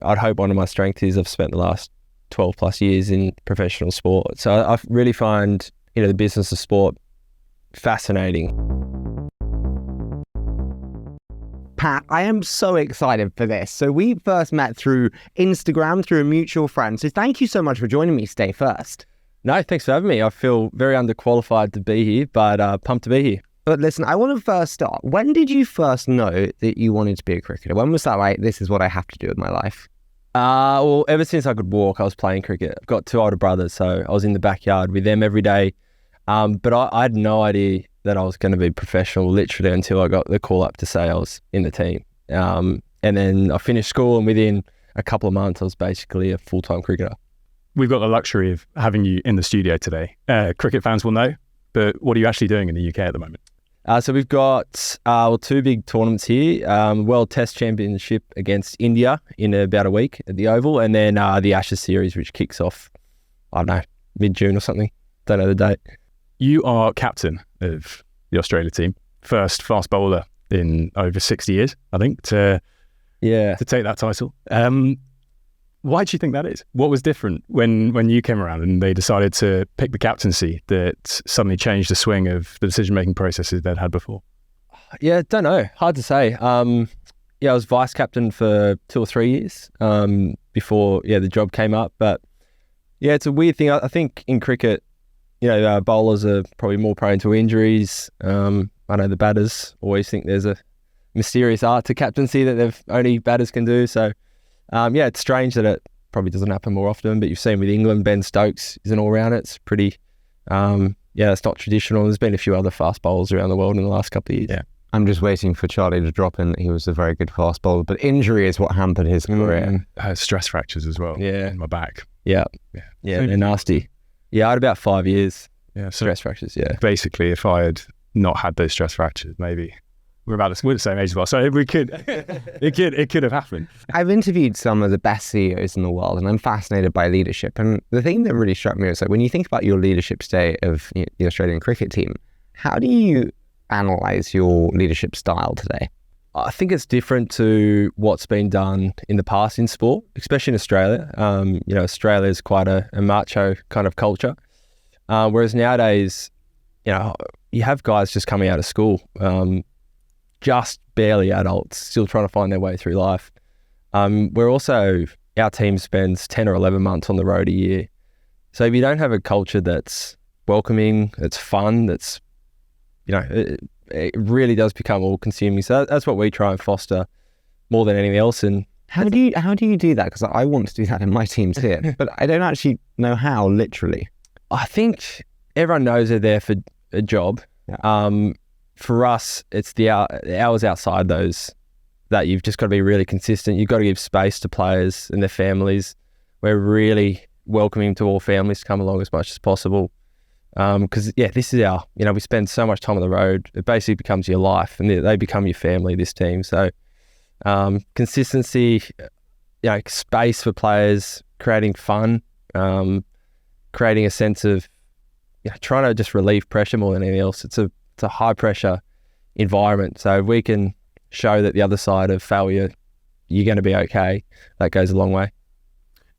I'd hope one of my strengths is I've spent the last 12 plus years in professional sport. So I really find, the business of sport fascinating. Pat, I am so excited for this. So we first met through Instagram, through a mutual friend. So thank you so much for joining me today first. No, thanks for having me. I feel very underqualified to be here, but pumped to be here. But listen, I want to first start. When did you first know that you wanted to be a cricketer? When was that like, this is what I have to do with my life? Well, ever since I could walk, I was playing cricket. I've got 2 older brothers, so I was in the backyard with them every day. But I had no idea that I was going to be professional literally until I got the call up to say I was in the team. And then I finished school, and within a couple of months, I was basically a full-time cricketer. We've got the luxury of having you in the studio today. Cricket fans will know, but what are you actually doing in the UK at the moment? So we've got 2 big tournaments here. World Test Championship against India in about a week at the Oval, and then the Ashes series, which kicks off, I don't know, mid-June or something. Don't know the date. You are captain of the Australia team, first fast bowler in over 60 years, I think, to take that title. Why do you think that is? What was different when you came around and they decided to pick the captaincy that suddenly changed the swing of the decision-making processes they'd had before? Yeah, don't know. Hard to say. I was vice captain for 2 or 3 years before the job came up. But yeah, it's a weird thing. I think in cricket, bowlers are probably more prone to injuries. I know the batters always think there's a mysterious art to captaincy that only batters can do. So, it's strange that it probably doesn't happen more often. But you've seen with England, Ben Stokes is an all-rounder. It's pretty, it's not traditional. There's been a few other fast bowlers around the world in the last couple of years. Yeah. I'm just waiting for Charlie to drop in. He was a very good fast bowler, but injury is what hampered his career. Stress fractures as well. Yeah. In my back. Yeah, they're nasty. Yeah, I had about 5 years. Yeah, stress fractures. Yeah, basically, if I had not had those stress fractures, maybe we're the same age as well. So it could have happened. I've interviewed some of the best CEOs in the world, and I'm fascinated by leadership. And the thing that really struck me was like when you think about your leadership stay of the Australian cricket team, how do you analyze your leadership style today? I think it's different to what's been done in the past in sport, especially in Australia. Australia is quite a macho kind of culture. Whereas nowadays, you have guys just coming out of school, just barely adults, still trying to find their way through life. Our team spends 10 or 11 months on the road a year. So if you don't have a culture that's welcoming, that's fun, that's, it really does become all-consuming. So that's what we try and foster more than anything else. And how do you do that? Because I want to do that in my teams here, but I don't actually know how. Literally, I think everyone knows they're there for a job. Yeah. For us, it's the hours outside those that you've just got to be really consistent. You've got to give space to players and their families. We're really welcoming to all families to come along as much as possible. Because this is we spend so much time on the road, it basically becomes your life and they become your family, this team. So consistency, space for players, creating fun, creating a sense of trying to just relieve pressure more than anything else. It's a high pressure environment. So if we can show that the other side of failure, you're going to be okay, that goes a long way.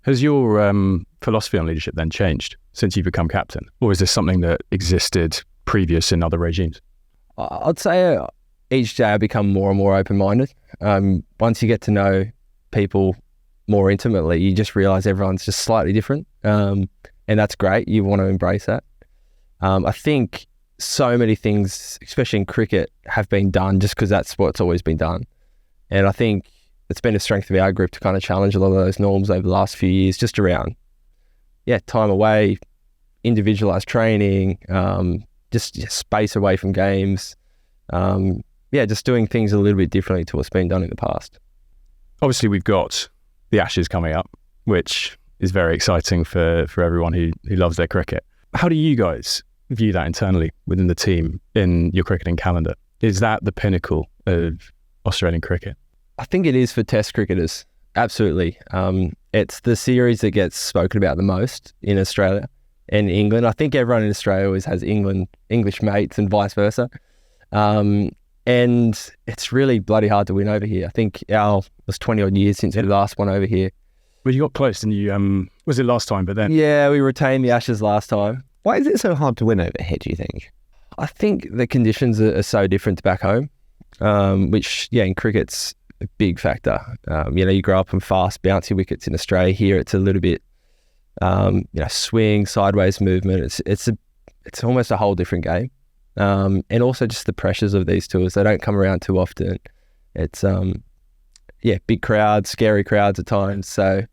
Has your philosophy on leadership then changed since you've become captain? Or is this something that existed previous in other regimes? I'd say each day I become more and more open-minded. Once you get to know people more intimately, you just realise everyone's just slightly different. And that's great. You want to embrace that. I think so many things, especially in cricket, have been done just because that's what's always been done. And I think it's been a strength of our group to kind of challenge a lot of those norms over the last few years, just around, time away, individualised training, just space away from games. Just doing things a little bit differently to what's been done in the past. Obviously, we've got the Ashes coming up, which is very exciting for everyone who loves their cricket. How do you guys view that internally within the team in your cricketing calendar? Is that the pinnacle of Australian cricket? I think it is for Test cricketers, absolutely. It's the series that gets spoken about the most in Australia and England. I think everyone in Australia always has English mates and vice versa. And And it's really bloody hard to win over here. I think it was 20 odd years since we last won over here. Well, you got close, and you was it last time? But then, yeah, we retained the Ashes last time. Why is it so hard to win over here, do you think? I think the conditions are so different to back home, which, in cricket's a big factor. You grow up on fast, bouncy wickets in Australia. Here, it's a little bit, swing, sideways movement. It's almost a whole different game. And also just the pressures of these tours. They don't come around too often. It's, big crowds, scary crowds at times. So,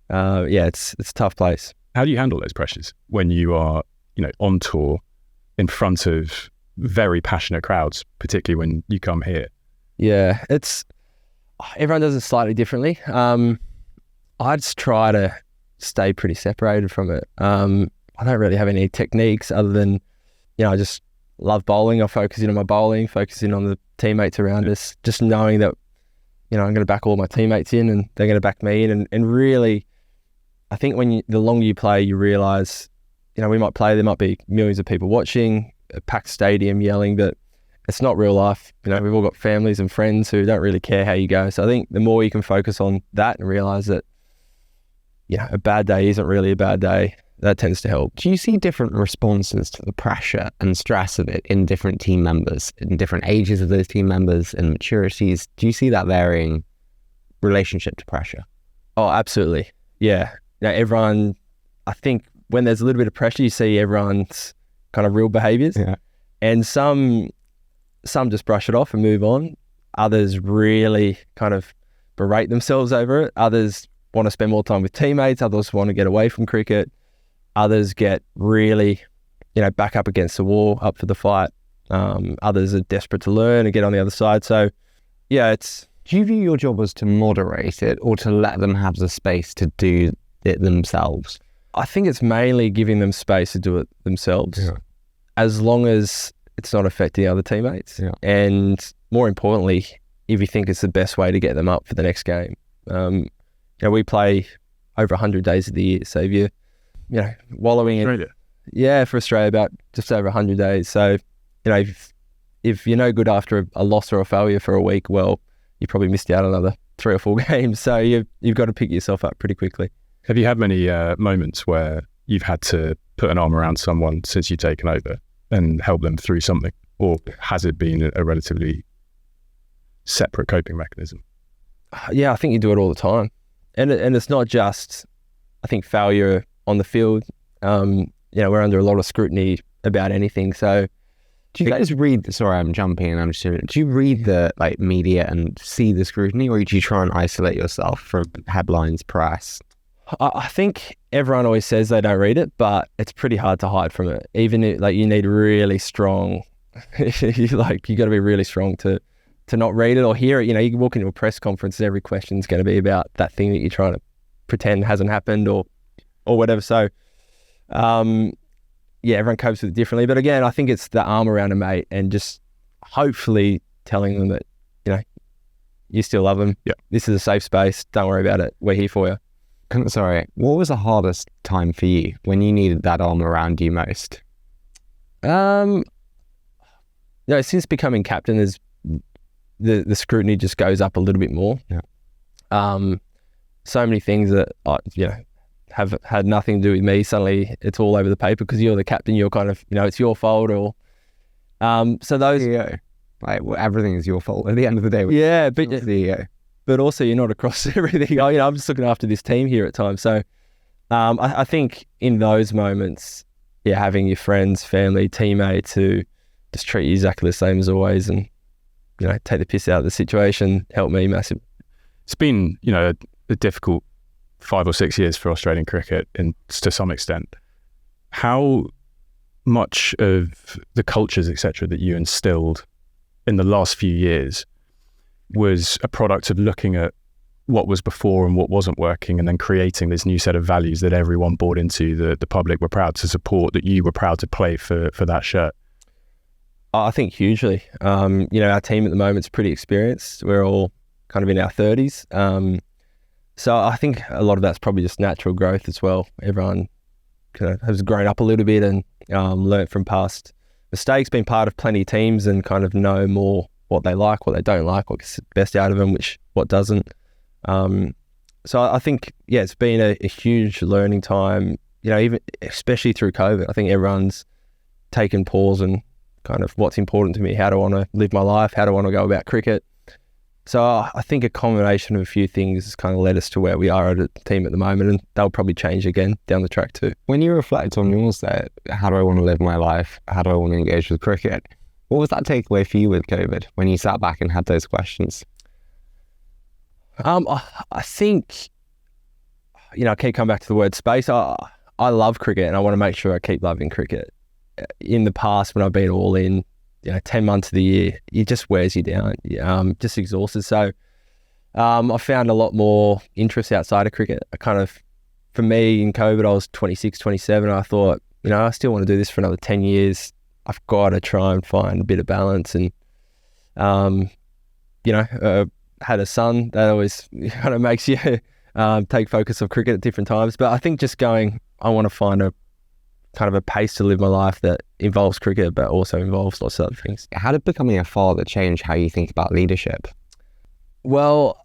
it's a tough place. How do you handle those pressures when you are, on tour in front of very passionate crowds, particularly when you come here? Yeah, everyone does it slightly differently. I just try to stay pretty separated from it. I don't really have any techniques other than, I just love bowling. I focus in on my bowling, focus in on the teammates around us, just knowing that, I'm going to back all my teammates in and they're going to back me in. And really, I think the longer you play, you realise, we might play, there might be millions of people watching, a packed stadium yelling, but it's not real life. We've all got families and friends who don't really care how you go. So I think the more you can focus on that and realise that, a bad day isn't really a bad day, that tends to help. Do you see different responses to the pressure and stress of it in different team members, in different ages of those team members and maturities? Do you see that varying relationship to pressure? Oh, absolutely. Yeah. Everyone, I think when there's a little bit of pressure, you see everyone's kind of real behaviours. Yeah. And some just brush it off and move on. Others really kind of berate themselves over it. Others want to spend more time with teammates. Others want to get away from cricket. Others get really, back up against the wall, up for the fight. Others are desperate to learn and get on the other side. So, do you view your job as to moderate it or to let them have the space to do it themselves? I think it's mainly giving them space to do it themselves, as long as it's not affecting other teammates. Yeah. And more importantly, if you think it's the best way to get them up for the next game. We play over 100 days of the year. So if you're, wallowing Australia. For Australia, about just over 100 days. So, if you're no good after a loss or a failure for a week, well, you probably missed out on another 3 or 4 games. So you've got to pick yourself up pretty quickly. Have you had many moments where you've had to put an arm around someone since you've taken over and help them through something? Or has it been a relatively separate coping mechanism? Yeah, I think you do it all the time. And it's not just, I think, failure on the field. We're under a lot of scrutiny about anything. So do you guys read, sorry, I'm jumping and do you read the media and see the scrutiny, or do you try and isolate yourself from headlines, press? I think everyone always says they don't read it, but it's pretty hard to hide from it. Even you need really strong, you got to be really strong to not read it or hear it. You can walk into a press conference and every question's going to be about that thing that you're trying to pretend hasn't happened or whatever. So, everyone copes with it differently. But again, I think it's the arm around a mate and just hopefully telling them that, you still love them. Yeah. This is a safe space. Don't worry about it. We're here for you. Sorry, what was the hardest time for you when you needed that arm around you most? Since becoming captain, there's the scrutiny just goes up a little bit more. Yeah. So many things that have had nothing to do with me. Suddenly, it's all over the paper because you're the captain. You're kind of it's your fault or so those. CEO. Everything is your fault at the end of the day. Yeah, but CEO. But also you're not across everything. I'm just looking after this team here at times. So I think in those moments, having your friends, family, teammates who just treat you exactly the same as always and, take the piss out of the situation, help me massively. It's been, a difficult 5 or 6 years for Australian cricket and to some extent. How much of the cultures, etc., that you instilled in the last few years was a product of looking at what was before and what wasn't working and then creating this new set of values that everyone bought into, the public were proud to support, that you were proud to play for that shirt? I think hugely. Our team at the moment is pretty experienced. We're all kind of in our 30s. So I think a lot of that's probably just natural growth as well. Everyone kind of has grown up a little bit and learnt from past mistakes, been part of plenty of teams and kind of know more what they like, what they don't like, what gets the best out of them, what doesn't. So I think, yeah, it's been a huge learning time, even especially through COVID. I think everyone's taken pause and kind of what's important to me, how do I want to live my life, how do I want to go about cricket. So I think a combination of a few things has kind of led us to where we are at a team at the moment, and they'll probably change again down the track too. When you reflect on yours there, how do I want to live my life? How do I want to engage with cricket? What was that takeaway for you with COVID when you sat back and had those questions? I think, I keep coming back to the word space. I love cricket and I want to make sure I keep loving cricket. In the past, when I've been all in, 10 months of the year, it just wears you down, just exhausted. So I found a lot more interest outside of cricket. For me in COVID, I was 26, 27. I thought, I still want to do this for another 10 years. I've got to try and find a bit of balance. And, had a son that always kind of makes you take focus of cricket at different times. But I think just going, I want to find a kind of a pace to live my life that involves cricket, but also involves lots of other things. How did becoming a father change how you think about leadership? Well,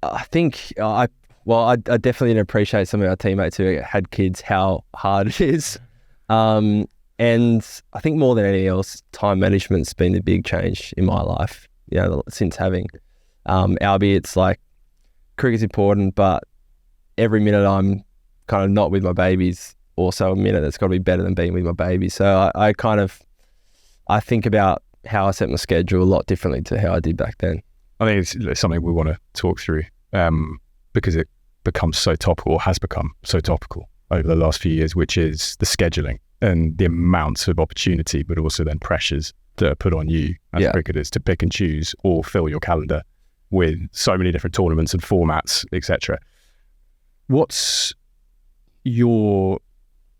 I think I definitely didn't appreciate some of our teammates who had kids, how hard it is. And I think more than anything else, time management's been the big change in my life, since having Albie. It's like cricket's important, but every minute I'm kind of not with my babies, also a minute that's got to be better than being with my baby. So I think about how I set my schedule a lot differently to how I did back then. I think it's something we want to talk through because it becomes so topical, or has become so topical over the last few years, which is the scheduling and the amounts of opportunity, but also then pressures that are put on you as cricketers to pick and choose or fill your calendar with so many different tournaments and formats, etc. What's your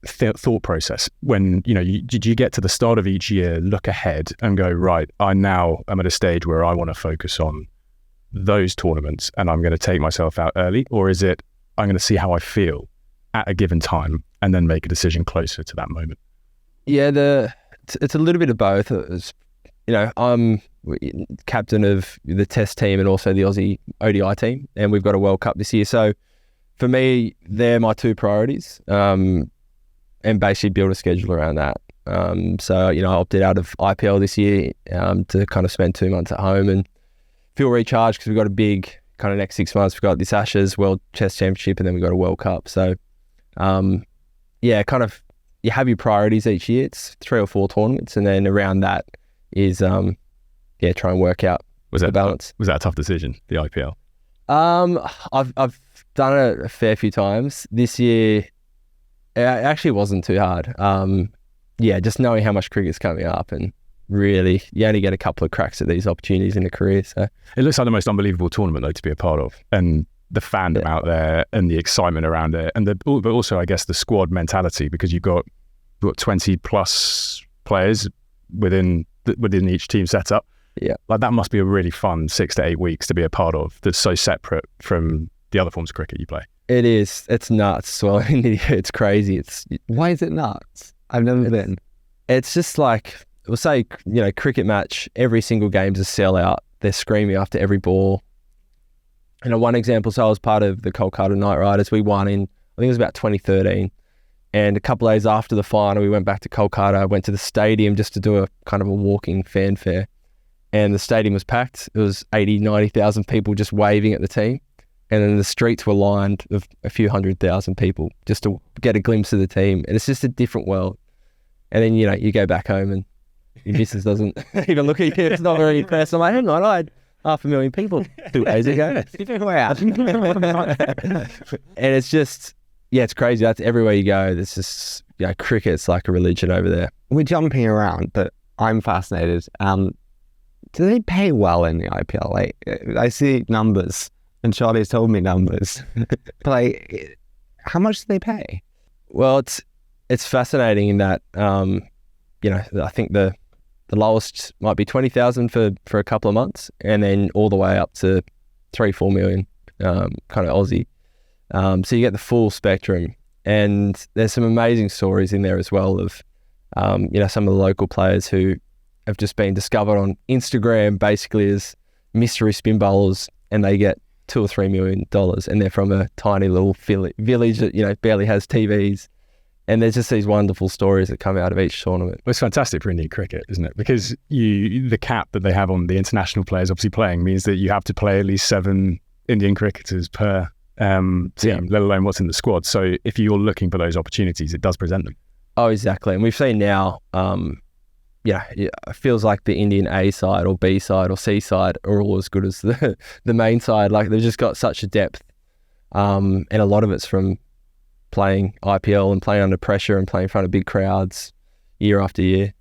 thought process when, did you get to the start of each year, look ahead and go, right, I now am at a stage where I want to focus on those tournaments and I'm going to take myself out early? Or is it, I'm going to see how I feel at a given time and then make a decision closer to that moment? Yeah, it's a little bit of both. I'm captain of the Test team and also the Aussie ODI team, and we've got a World Cup this year. So for me, they're my two priorities, and basically build a schedule around that. So I opted out of IPL this year to kind of spend 2 months at home and feel recharged, because we've got a big kind of next 6 months. We've got this Ashes World Chess Championship, and then we've got a World Cup. So you have your priorities each year. It's 3 or 4 tournaments, and then around that is try and work out the balance. Was that a tough decision, the IPL? I've done it a fair few times. This year it actually wasn't too hard. Just knowing how much cricket's coming up, and really you only get a couple of cracks at these opportunities in a career. So it looks like the most unbelievable tournament though to be a part of, and the fandom out there and the excitement around it, and but also I guess the squad mentality, because you've got 20 plus players within each team setup. Yeah, like that must be a really fun 6 to 8 weeks to be a part of. That's so separate from the other forms of cricket you play. It is. It's nuts. Well, it's crazy. Why is it nuts? I've never been. It's just like, we'll say, cricket match, every single game's a sellout. They're screaming after every ball. One example, so I was part of the Kolkata Knight Riders. We won in, I think it was about 2013. And a couple of days after the final, we went back to Kolkata. I went to the stadium just to do a kind of a walking fanfare. And the stadium was packed. It was 80, 90,000 people just waving at the team. And then the streets were lined with a few 100,000 people just to get a glimpse of the team. And it's just a different world. And then, you go back home and your missus doesn't even look at you. It's not very impressed. I'm like, hang on, I had 500,000 people 2 days ago. And it's just, it's crazy. That's everywhere you go. There's just, cricket's like a religion over there. We're jumping around, but I'm fascinated. Do they pay well in the IPL? Like, I see numbers, and Charlie's told me numbers. But how much do they pay? Well, it's fascinating in that, I think the lowest might be 20,000 for a couple of months, and then all the way up to 3-4 million, kind of Aussie. So you get the full spectrum, and there's some amazing stories in there as well of, some of the local players who have just been discovered on Instagram basically as mystery spin bowlers, and they get $2 or $3 million, and they're from a tiny little village that, you know, barely has TVs. And there's just these wonderful stories that come out of each tournament. Well, it's fantastic for Indian cricket, isn't it? Because the cap that they have on the international players obviously playing means that you have to play at least 7 Indian cricketers per team, let alone what's in the squad. So if you're looking for those opportunities, it does present them. Oh, exactly. And we've seen now, it feels like the Indian A side or B side or C side are all as good as the main side. Like, they've just got such a depth, and a lot of it's from playing IPL and playing under pressure and playing in front of big crowds year after year.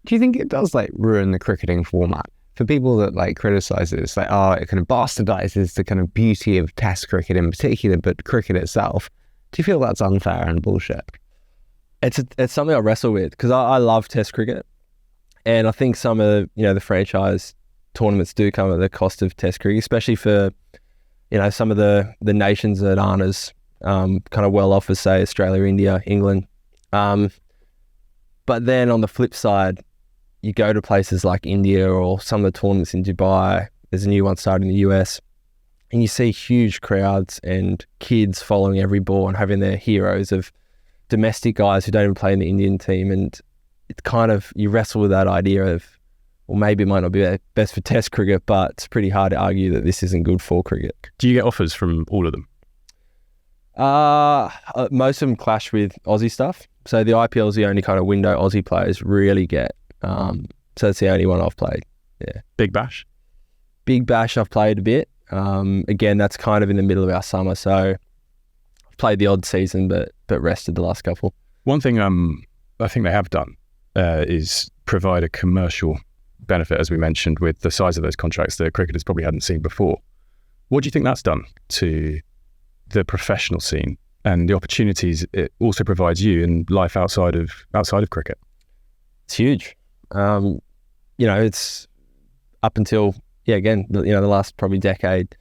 Do you think it does like ruin the cricketing format? For people that like criticize it, it's like, oh, it kind of bastardizes the kind of beauty of Test cricket in particular, but cricket itself. Do you feel that's unfair and bullshit? It's something I wrestle with, because I love Test cricket, and I think some of, you know, the franchise tournaments do come at the cost of Test cricket, especially for, you know, some of the nations that aren't as kind of well off as, say, Australia, India, England. But then on the flip side, you go to places like India or some of the tournaments in Dubai. There's a new one starting in the US, and you see huge crowds and kids following every ball and having their heroes of domestic guys who don't even play in the Indian team. And it's kind of, you wrestle with that idea of, well, maybe it might not be best for Test cricket, but it's pretty hard to argue that this isn't good for cricket. Do you get offers from all of them? Most of them clash with Aussie stuff. So the IPL is the only kind of window Aussie players really get. So it's the only one I've played. Yeah. Big Bash? Big Bash I've played a bit. Again, that's kind of in the middle of our summer. So I've played the odd season, but rested the last couple. One thing I think they have done is provide a commercial benefit, as we mentioned, with the size of those contracts that cricketers probably hadn't seen before. What do you think that's done to the professional scene and the opportunities it also provides you in life outside of cricket? It's huge. You know, it's up until, again, the last probably decade,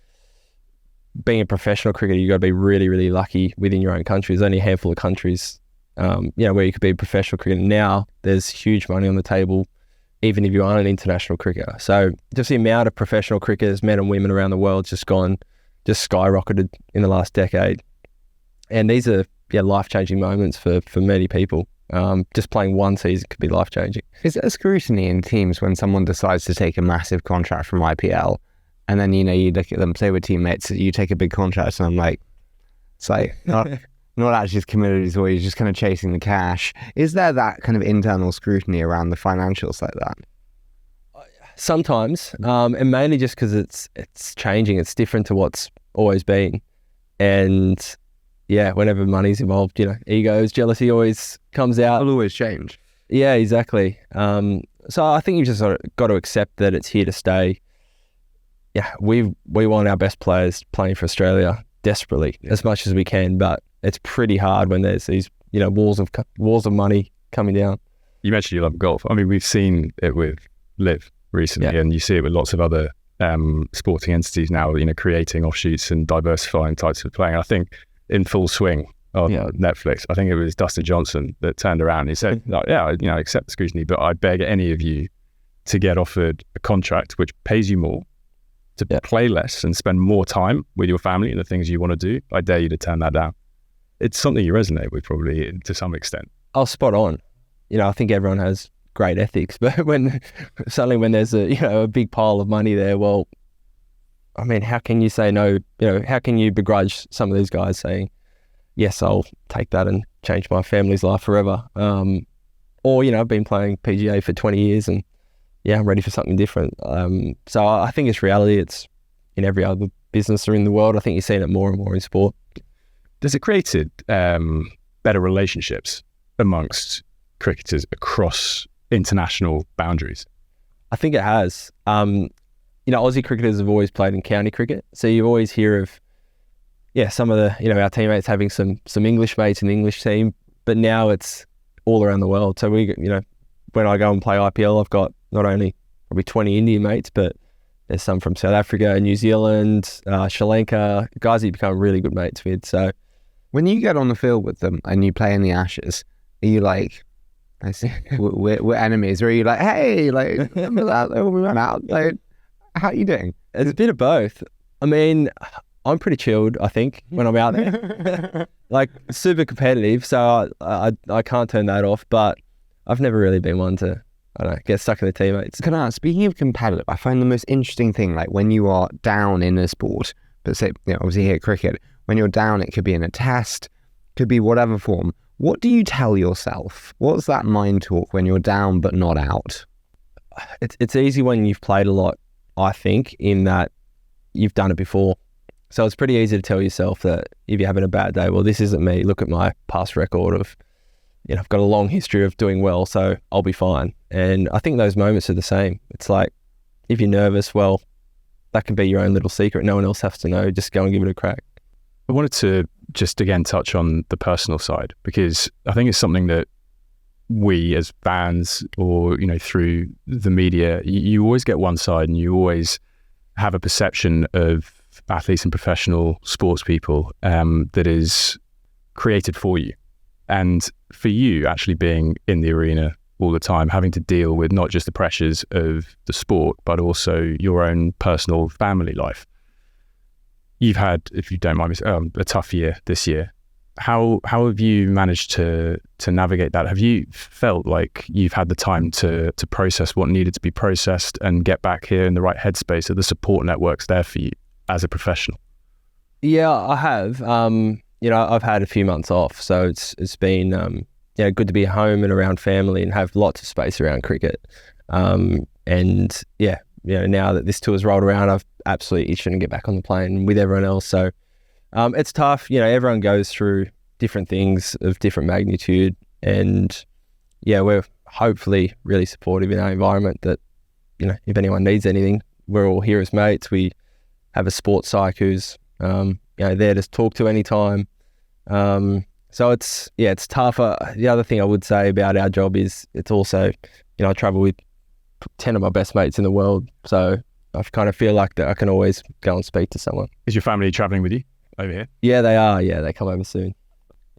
being a professional cricketer, you've got to be really, really lucky within your own country. There's only a handful of countries, where you could be a professional cricketer. Now there's huge money on the table, even if you aren't an international cricketer. So just the amount of professional cricketers, men and women around the world, just skyrocketed in the last decade. And these are life-changing moments for many people. Just playing one season could be life-changing. Is there scrutiny in teams when someone decides to take a massive contract from IPL, and then, you look at them, say we're teammates, you take a big contract, and I'm like, it's like not actually as committed as well, you're just kind of chasing the cash. Is there that kind of internal scrutiny around the financials like that? Sometimes, and mainly just because it's changing. It's different to what's always been. And whenever money's involved, egos, jealousy always comes out. It'll always change. Yeah, exactly. So I think you've just sort of got to accept that it's here to stay. Yeah, we want our best players playing for Australia desperately, as much as we can, but it's pretty hard when there's these, walls of money coming down. You mentioned you love golf. I mean, we've seen it with LIV recently, and you see it with lots of other sporting entities now, creating offshoots and diversifying types of playing. I think in full swing on Netflix, I think it was Dustin Johnson that turned around and he said, I accept the scrutiny, but I beg any of you to get offered a contract which pays you more, to play less and spend more time with your family and the things you want to do. I dare you to turn that down. It's something you resonate with probably to some extent. Oh, spot on. I think everyone has great ethics, but when there's a big pile of money there, well, I mean, how can you say no? How can you begrudge some of these guys saying, yes, I'll take that and change my family's life forever? Or, I've been playing PGA for 20 years and I'm ready for something different. So I think it's reality. It's in every other business or in the world. I think you're seeing it more and more in sport. Does it create better relationships amongst cricketers across international boundaries? I think it has. Aussie cricketers have always played in county cricket, so you always hear of some of the our teammates having some English mates in the English team, but now it's all around the world. So we when I go and play IPL, I've got not only probably 20 Indian mates, but there's some from South Africa, New Zealand, Sri Lanka, guys that you become really good mates with. So when you get on the field with them and you play in the Ashes, are you like I see. We're enemies. Or are you like, hey, like, remember that when we went out? Like, how are you doing? It's a bit of both. I mean, I'm pretty chilled, I think, when I'm out there. Like, super competitive, so I can't turn that off, but I've never really been one to, I don't know, get stuck in the teammates. Can I ask, speaking of competitive, I find the most interesting thing, like when you are down in a sport, but say, obviously here cricket, when you're down, it could be in a test, could be whatever form. What do you tell yourself? What's that mind talk when you're down but not out? It's easy when you've played a lot, I think, in that you've done it before. So it's pretty easy to tell yourself that if you're having a bad day, well, this isn't me. Look at my past record of, I've got a long history of doing well, so I'll be fine. And I think those moments are the same. It's like, if you're nervous, well, that can be your own little secret. No one else has to know. Just go and give it a crack. I wanted to just again touch on the personal side, because I think it's something that we as fans or, through the media, you always get one side and you always have a perception of athletes and professional sports people that is created for you. And for you actually being in the arena all the time, having to deal with not just the pressures of the sport, but also your own personal family life. You've had, if you don't mind me, a tough year this year. How have you managed to navigate that? Have you felt like you've had the time to process what needed to be processed and get back here in the right headspace, that the support network's there for you as a professional? Yeah, I have. I've had a few months off, so it's been good to be home and around family and have lots of space around cricket. Now that this tour's rolled around, I've absolutely itching to get back on the plane with everyone else. So it's tough. Everyone goes through different things of different magnitude, and we're hopefully really supportive in our environment that, if anyone needs anything, we're all here as mates. We have a sports psych who's there to talk to anytime. So it's tough. The other thing I would say about our job is it's also, I travel with 10 of my best mates in the world. So I kind of feel like that I can always go and speak to someone. Is your family traveling with you over here? Yeah, they are. Yeah, they come over soon.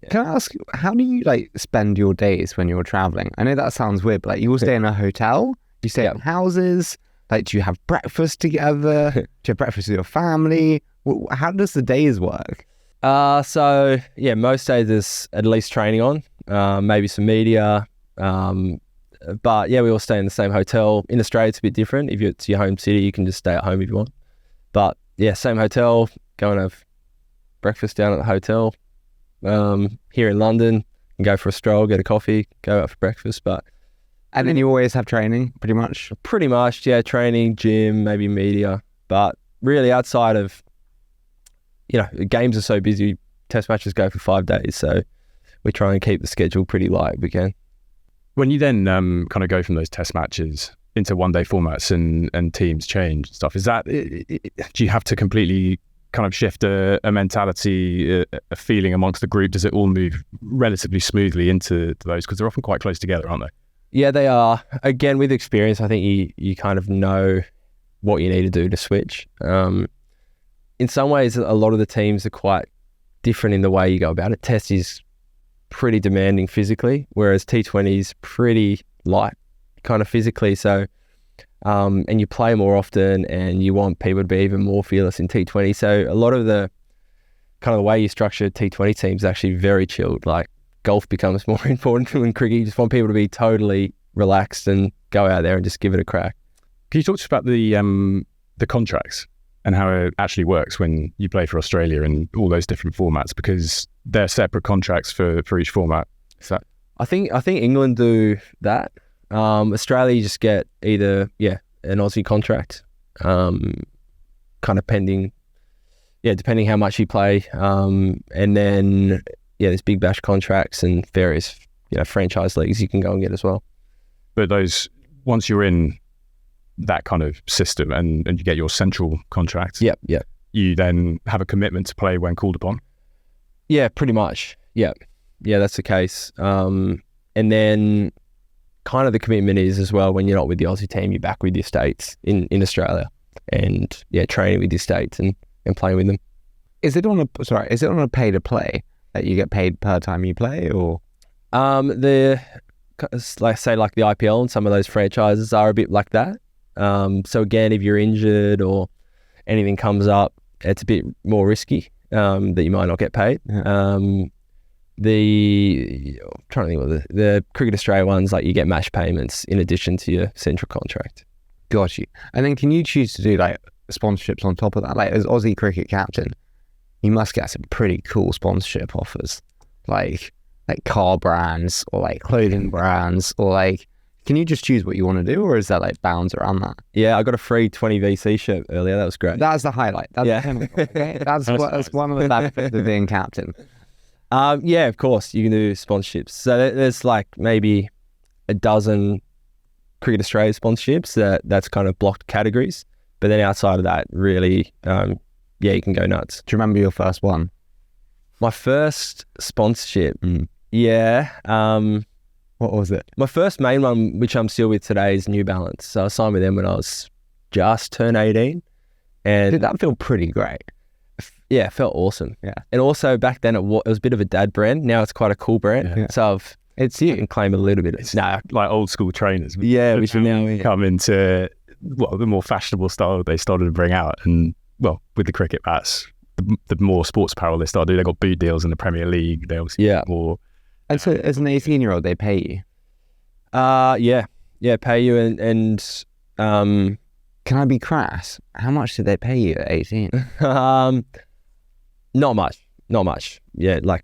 Yeah. Can I ask, how do you spend your days when you're traveling? I know that sounds weird, but you all stay in a hotel? Do you stay in houses? Do you have breakfast together? Do you have breakfast with your family? How does the days work? Most days there's at least training on, maybe some media. But we all stay in the same hotel. In Australia, it's a bit different. If it's your home city, you can just stay at home if you want. But same hotel, go and have breakfast down at the hotel. Here in London, and go for a stroll, get a coffee, go out for breakfast. And then you always have training, pretty much? Pretty much, yeah. Training, gym, maybe media. But really outside of, games are so busy, test matches go for 5 days. So we try and keep the schedule pretty light if we can. When you then kind of go from those test matches into one-day formats and teams change and stuff, is that, do you have to completely kind of shift a mentality, a feeling amongst the group? Does it all move relatively smoothly into those? Because they're often quite close together, aren't they? Yeah, they are. Again, with experience, I think you kind of know what you need to do to switch. In some ways, a lot of the teams are quite different in the way you go about it. Test is pretty demanding physically, whereas T20 is pretty light kind of physically. So, and you play more often and you want people to be even more fearless in T20. So a lot of the kind of the way you structure T20 teams is actually very chilled. Like golf becomes more important than cricket. You just want people to be totally relaxed and go out there and just give it a crack. Can you talk to us about the contracts and how it actually works when you play for Australia and all those different formats? Because they're separate contracts for each format. Is that? I think England do that. Australia, you just get either an Aussie contract, kind of pending, depending how much you play, and then there's big bash contracts and various franchise leagues you can go and get as well. But those, once you're in that kind of system and you get your central contract, you then have a commitment to play when called upon. Yeah, pretty much. Yeah, that's the case. And then kind of the commitment is as well, when you're not with the Aussie team, you're back with your states in Australia, and training with your states and playing with them. Is it on a pay to play that you get paid per time you play, or? like say like the IPL and some of those franchises are a bit like that. So again, if you're injured or anything comes up, it's a bit more risky that you might not get paid. Yeah. I'm trying to think of the Cricket Australia ones, like you get match payments in addition to your central contract. Got you. And then can you choose to do like sponsorships on top of that? Like as Aussie cricket captain, you must get some pretty cool sponsorship offers, like car brands or like clothing brands, or like, can you just choose what you want to do, or is that like bounds around that? Yeah, I got a free 20 VC shirt earlier. That was great. That's the highlight. That's Yeah. the pinnacle, okay? That's one of the benefits of being captain. Yeah, of course, you can do sponsorships. So there's like maybe a dozen Cricket Australia sponsorships that's kind of blocked categories. But then outside of that, really, you can go nuts. Do you remember your first one? My first sponsorship, yeah. What was it? My first main one, which I'm still with today, is New Balance. So I signed with them when I was just turned 18. And Did that feel pretty great? Yeah, it felt awesome. Yeah. And also back then it was a bit of a dad brand. Now it's quite a cool brand. Yeah. So I can claim a little bit. It's like old school trainers. Yeah, which are now come into the more fashionable style they started to bring out. And well, with the cricket bats, the more sports apparel they started doing, they got boot deals in the Premier League. They obviously more. And so as an 18-year-old, they pay you? Yeah, pay you and Can I be crass? How much did they pay you at 18? Not much. Yeah, like,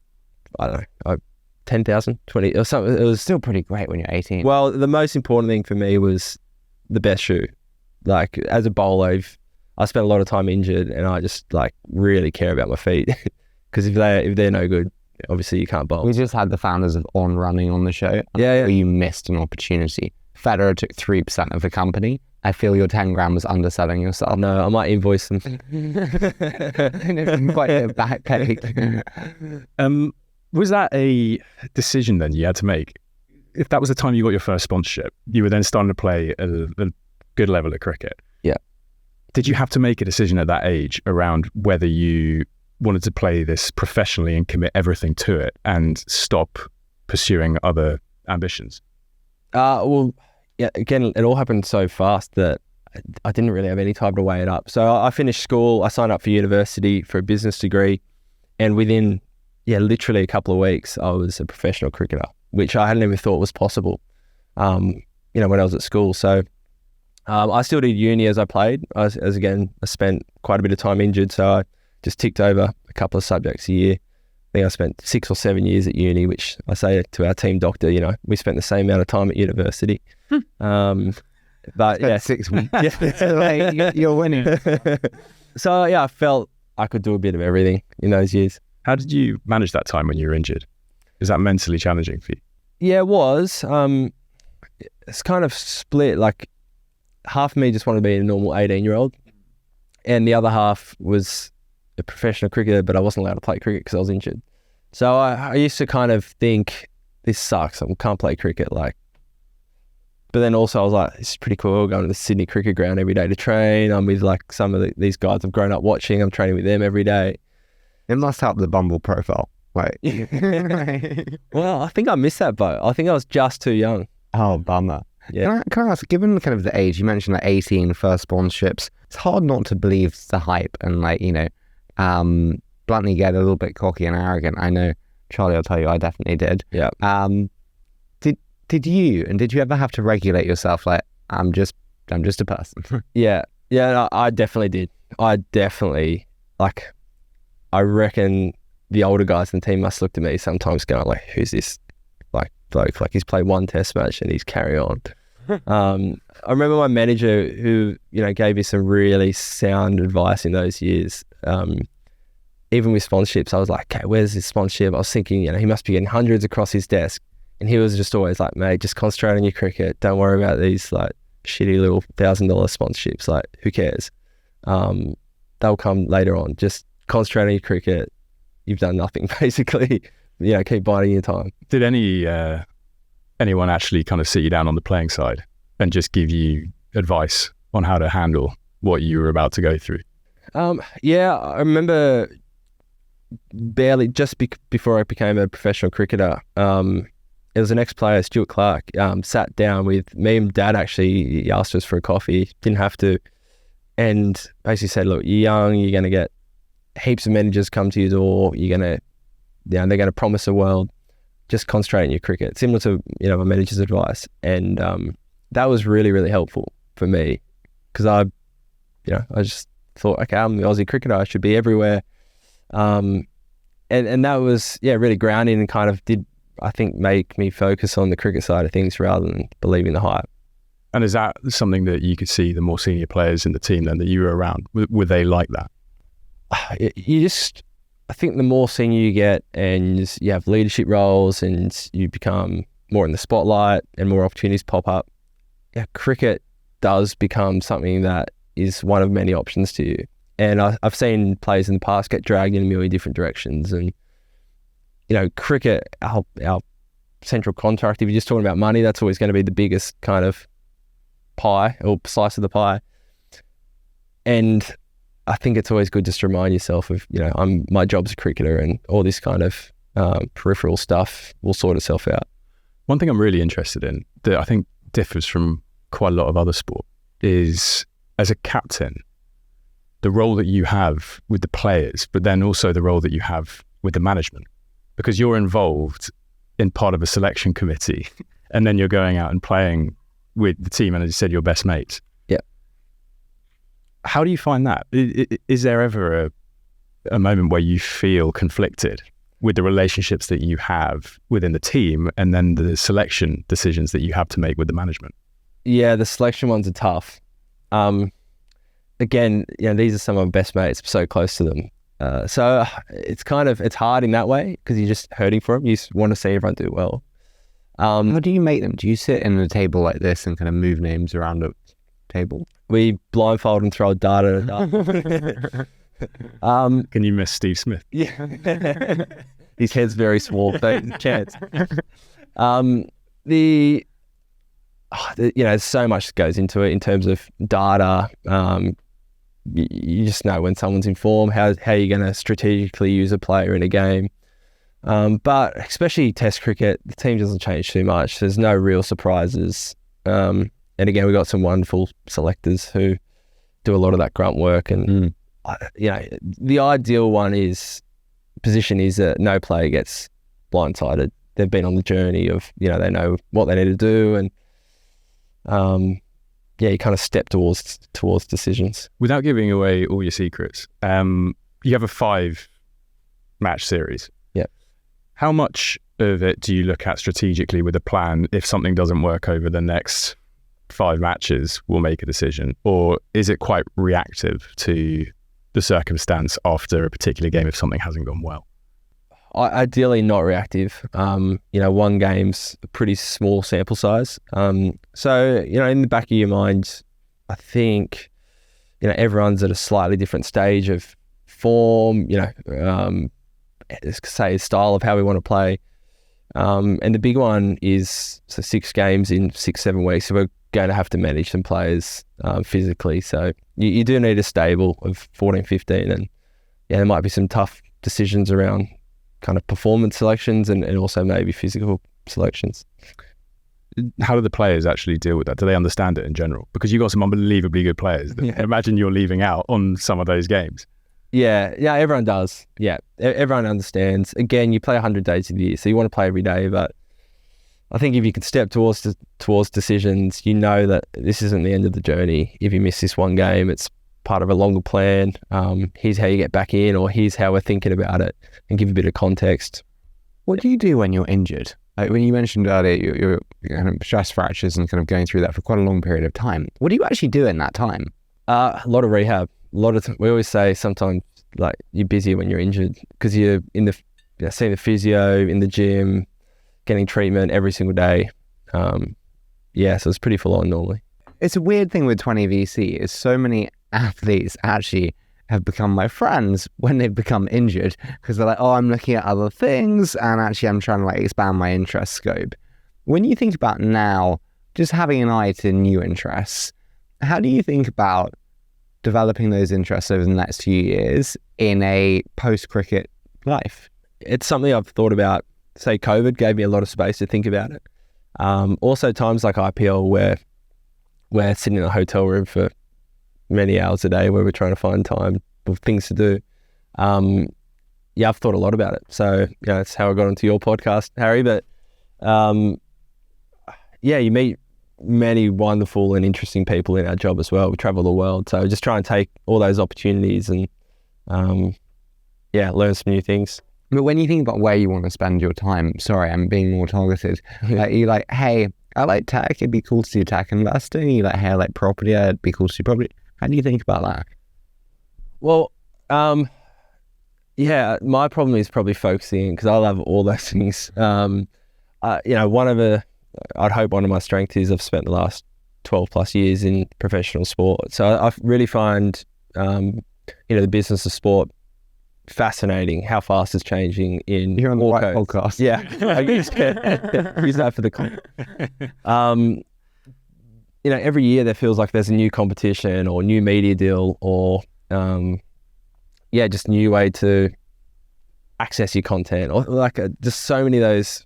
I don't know, 10,000, 20 or something. It was Still pretty great when you're 18. Well, the most important thing for me was the best shoe. Like, as a bowler, I spent a lot of time injured, and I just like really care about my feet because if they're no good, obviously you can't bowl. We just had the founders of On Running on the show. Yeah. You missed an opportunity. Federer took 3% of the company. I feel your 10 grand was underselling yourself. No, I might invoice them. Quite a back pay. Was that a decision then you had to make? If that was the time you got your first sponsorship, you were then starting to play at a good level at cricket. Yeah. Did you have to make a decision at that age around whether you wanted to play this professionally and commit everything to it and stop pursuing other ambitions? Well, yeah, again, it all happened so fast that I didn't really have any time to weigh it up. So I finished school, I signed up for university for a business degree, and within, literally a couple of weeks, I was a professional cricketer, which I hadn't even thought was possible, when I was at school. So I still did uni as I played. I spent quite a bit of time injured, so I just ticked over a couple of subjects a year. I think I spent 6 or 7 years at uni, which I say to our team doctor, we spent the same amount of time at university. But yeah, 6 weeks. Like, you're winning. So I felt I could do a bit of everything in those years. How did you manage that time when you were injured? Is that mentally challenging for you? Yeah, it was. It's kind of split. Like, half of me just wanted to be a normal 18-year-old, and the other half was a professional cricketer, but I wasn't allowed to play cricket because I was injured. So I used to kind of think, this sucks, I can't play cricket. But then also I was like, this is pretty cool, going to the Sydney cricket ground every day to train. I'm with like some of these guys I've grown up watching. I'm training with them every day. It must help the Bumble profile. Like, well, I think I missed that boat. I think I was just too young. Oh, bummer. Yeah. Can I ask, given kind of the age, you mentioned like 18, first sponsorships, it's hard not to believe the hype and bluntly get a little bit cocky and arrogant. I know, Charlie, I'll tell you, I definitely did. Yeah. Did you ever have to regulate yourself? Like, I'm just a person. Yeah. No, I definitely did. I reckon the older guys in the team must look at me sometimes going like, who's this bloke? Like, he's played one test match and he's carry on. I remember my manager who, gave me some really sound advice in those years. Even with sponsorships, I was like, okay, where's his sponsorship? I was thinking, he must be getting hundreds across his desk. And he was just always like, mate, just concentrate on your cricket. Don't worry about these like shitty little $1,000 sponsorships. Like, who cares? They'll come later on. Just concentrate on your cricket. You've done nothing, basically. Keep biding your time. Did anyone actually kind of sit you down on the playing side and just give you advice on how to handle what you were about to go through? Yeah, I remember barely just before I became a professional cricketer, it was an ex-player, Stuart Clark, sat down with me and Dad. Actually, he asked us for a coffee, didn't have to, and basically said, look, you're young, you're going to get heaps of managers come to your door, they're going to promise the world, just concentrate on your cricket, similar to, my manager's advice. And that was really, really helpful for me, because I just thought, okay, I'm the Aussie cricketer, I should be everywhere. And that was, really grounding, and kind of did, I think, make me focus on the cricket side of things rather than believing the hype. And is that something that you could see the more senior players in the team then that you were around, were they like that? I think the more senior you get and you have leadership roles and you become more in the spotlight and more opportunities pop up, cricket does become something that is one of many options to you. And I've seen players in the past get dragged in a million different directions. And, cricket, our central contract, if you're just talking about money, that's always going to be the biggest kind of pie or slice of the pie. And I think it's always good just to remind yourself of, my job's a cricketer, and all this kind of peripheral stuff will sort itself out. One thing I'm really interested in that I think differs from quite a lot of other sport is, as a captain, the role that you have with the players, but then also the role that you have with the management, because you're involved in part of a selection committee and then you're going out and playing with the team, and as you said, your best mates. Yeah. How do you find that? Is there ever a moment where you feel conflicted with the relationships that you have within the team and then the selection decisions that you have to make with the management? Yeah, the selection ones are tough. Again, these are some of my best mates, I'm so close to them. So it's hard in that way, because you're just hurting for them. You just want to see everyone do well. How do you make them? Do you sit in a table like this and kind of move names around a table? We blindfold and throw data. Can you miss Steve Smith? Yeah. His head's very small, so Chant. There's so much that goes into it in terms of data. You just know when someone's in form, how you're going to strategically use a player in a game. But especially Test cricket, the team doesn't change too much. There's no real surprises. And again, we've got some wonderful selectors who do a lot of that grunt work. And the ideal position is that no player gets blindsided. They've been on the journey of, they know what they need to do, and you kind of step towards decisions. Without giving away all your secrets, you have a 5-match series. Yeah. How much of it do you look at strategically with a plan? If something doesn't work over the next 5 matches, we'll make a decision, or is it quite reactive to the circumstance after a particular game if something hasn't gone well? Ideally not reactive. One game's a pretty small sample size. So, in the back of your mind, I think, everyone's at a slightly different stage of form, say style of how we want to play. And the big one is 6 games in 6-7 weeks. So we're going to have to manage some players physically. So you do need a stable of 14, 15. And there might be some tough decisions around kind of performance selections and also maybe physical selections. How do the players actually deal with that? Do they understand it in general? Because you've got some unbelievably good players. Yeah. Imagine you're leaving out on some of those games. Yeah, everyone does. Yeah, everyone understands. Again, you play 100 days of the year, so you want to play every day. But I think if you can step towards decisions, that this isn't the end of the journey. If you miss this one game, it's part of a longer plan. Here's how you get back in, or here's how we're thinking about it, and give a bit of context. What do you do when you're injured? Like when you mentioned earlier, you're kind of stress fractures and kind of going through that for quite a long period of time. What do you actually do in that time? A lot of rehab. We always say sometimes like you're busy when you're injured because you're in seeing the physio in the gym, getting treatment every single day. So it's pretty full on normally. It's a weird thing with 20VC is so many athletes actually have become my friends when they've become injured because they're like, oh, I'm looking at other things and actually I'm trying to expand my interest scope. When you think about now, just having an eye to new interests, how do you think about developing those interests over the next few years in a post-cricket life? It's something I've thought about say COVID gave me a lot of space to think about it. Also times like IPL where we're sitting in a hotel room for many hours a day where we're trying to find time for things to do. I've thought a lot about it. So, that's how I got onto your podcast, Harry. But you meet many wonderful and interesting people in our job as well. We travel the world. So just try and take all those opportunities and, learn some new things. But when you think about where you want to spend your time, sorry, I'm being more targeted. You're like, hey, I like tech. It'd be cool to do tech investing. You're like, hey, I like property. It'd be cool to do property. How do you think about that? Well, my problem is probably focusing because I love all those things. I'd hope one of my strengths is I've spent the last 12 plus years in professional sport. So I really find, the business of sport fascinating, how fast it's changing in You're on the right podcast. Yeah. I use that for the every year there feels like there's a new competition or new media deal or just a new way to access your content or just so many of those